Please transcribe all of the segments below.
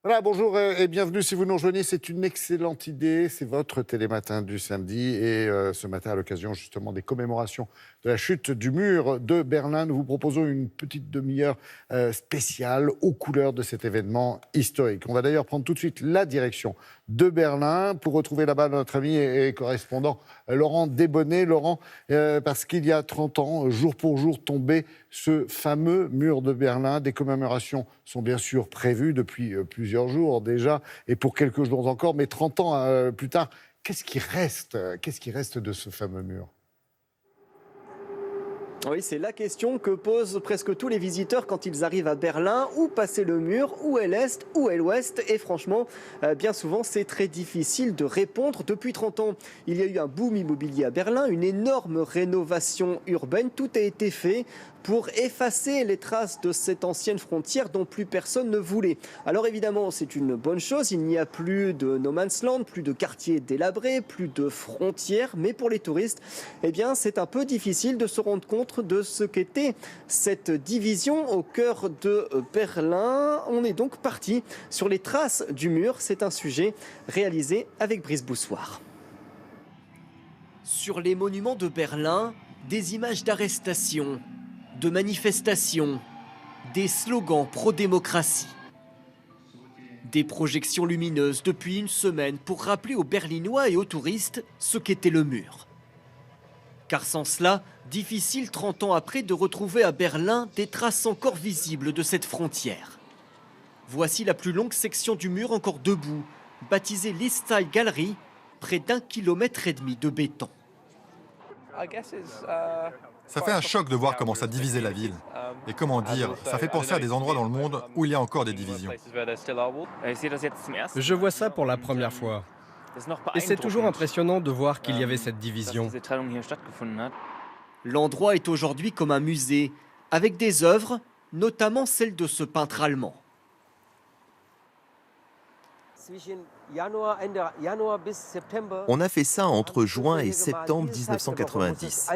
Voilà, bonjour et bienvenue si vous nous rejoignez. C'est une excellente idée. C'est votre télématin du samedi. Et ce matin, à l'occasion justement des commémorations de la chute du mur de Berlin, nous vous proposons une petite demi-heure spéciale aux couleurs de cet événement historique. On va d'ailleurs prendre tout de suite la direction de Berlin pour retrouver là-bas notre ami et correspondant Laurent Desbonnets. Laurent, parce qu'il y a 30 ans, jour pour jour, tombait ce fameux mur de Berlin. Des commémorations sont bien sûr prévues depuis plusieurs jours déjà, et pour quelques jours encore, mais 30 ans plus tard, qu'est-ce qui reste de ce fameux mur ? Oui, c'est la question que posent presque tous les visiteurs quand ils arrivent à Berlin. Où passer le mur? Où est l'Est? Où est l'Ouest? Et franchement, bien souvent, c'est très difficile de répondre. Depuis 30 ans, il y a eu un boom immobilier à Berlin, une énorme rénovation urbaine. Tout a été fait pour effacer les traces de cette ancienne frontière dont plus personne ne voulait. Alors évidemment, c'est une bonne chose, il n'y a plus de no man's land, plus de quartiers délabrés, plus de frontières, mais pour les touristes, eh bien, c'est un peu difficile de se rendre compte de ce qu'était cette division au cœur de Berlin. On est donc parti sur les traces du mur, c'est un sujet réalisé avec Brice Boussoir. Sur les monuments de Berlin, des images d'arrestation, de manifestations, des slogans pro-démocratie. Des projections lumineuses depuis une semaine pour rappeler aux Berlinois et aux touristes ce qu'était le mur. Car sans cela, difficile 30 ans après de retrouver à Berlin des traces encore visibles de cette frontière. Voici la plus longue section du mur encore debout, baptisée l'East Gallery, près d'1,5 km de béton. Ça fait un choc de voir comment ça divisait la ville. Et comment dire, ça fait penser à des endroits dans le monde où il y a encore des divisions. Je vois ça pour la première fois. Et c'est toujours impressionnant de voir qu'il y avait cette division. L'endroit est aujourd'hui comme un musée, avec des œuvres, notamment celle de ce peintre allemand. On a fait ça entre juin et septembre 1990.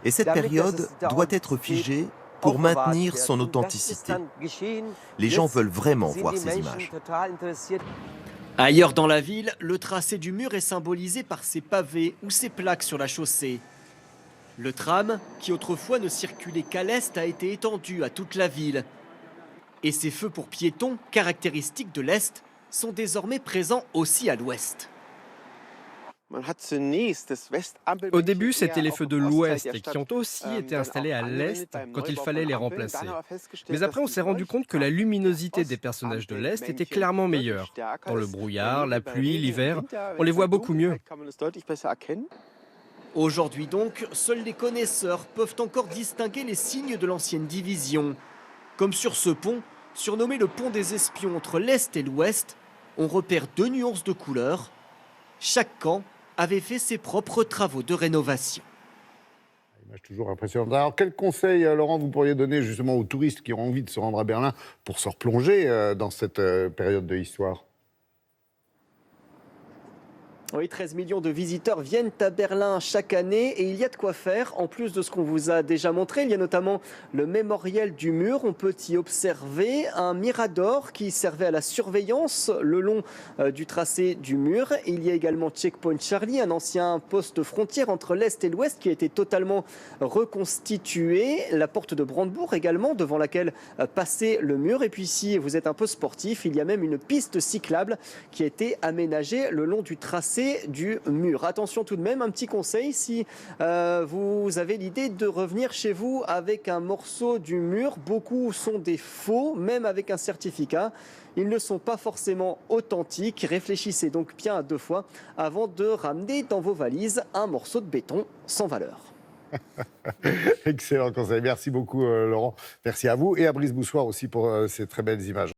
Et cette période doit être figée pour maintenir son authenticité. Les gens veulent vraiment voir ces images. Ailleurs dans la ville, le tracé du mur est symbolisé par ces pavés ou ces plaques sur la chaussée. Le tram, qui autrefois ne circulait qu'à l'est, a été étendu à toute la ville. Et ces feux pour piétons, caractéristiques de l'Est, sont désormais présents aussi à l'Ouest. Au début, c'était les feux de l'Ouest qui ont aussi été installés à l'Est quand il fallait les remplacer. Mais après, on s'est rendu compte que la luminosité des personnages de l'Est était clairement meilleure. Dans le brouillard, la pluie, l'hiver, on les voit beaucoup mieux. Aujourd'hui donc, seuls les connaisseurs peuvent encore distinguer les signes de l'ancienne division. Comme sur ce pont, surnommé le pont des espions entre l'Est et l'Ouest, on repère 2 nuances de couleurs. Chaque camp avait fait ses propres travaux de rénovation. Image toujours impressionnante. Alors, quel conseil, Laurent, vous pourriez donner justement aux touristes qui ont envie de se rendre à Berlin pour se replonger dans cette période de l'histoire ? Oui, 13 millions de visiteurs viennent à Berlin chaque année et il y a de quoi faire. En plus de ce qu'on vous a déjà montré, il y a notamment le mémorial du mur. On peut y observer un mirador qui servait à la surveillance le long du tracé du mur. Et il y a également Checkpoint Charlie, un ancien poste frontière entre l'Est et l'Ouest qui a été totalement reconstitué. La porte de Brandebourg également, devant laquelle passait le mur. Et puis si vous êtes un peu sportif, il y a même une piste cyclable qui a été aménagée le long du tracé du mur. Attention tout de même, un petit conseil, si vous avez l'idée de revenir chez vous avec un morceau du mur, beaucoup sont des faux, même avec un certificat. Ils ne sont pas forcément authentiques. Réfléchissez donc bien à 2 fois avant de ramener dans vos valises un morceau de béton sans valeur. Excellent conseil. Merci beaucoup, Laurent. Merci à vous et à Brice Boussoir aussi pour ces très belles images.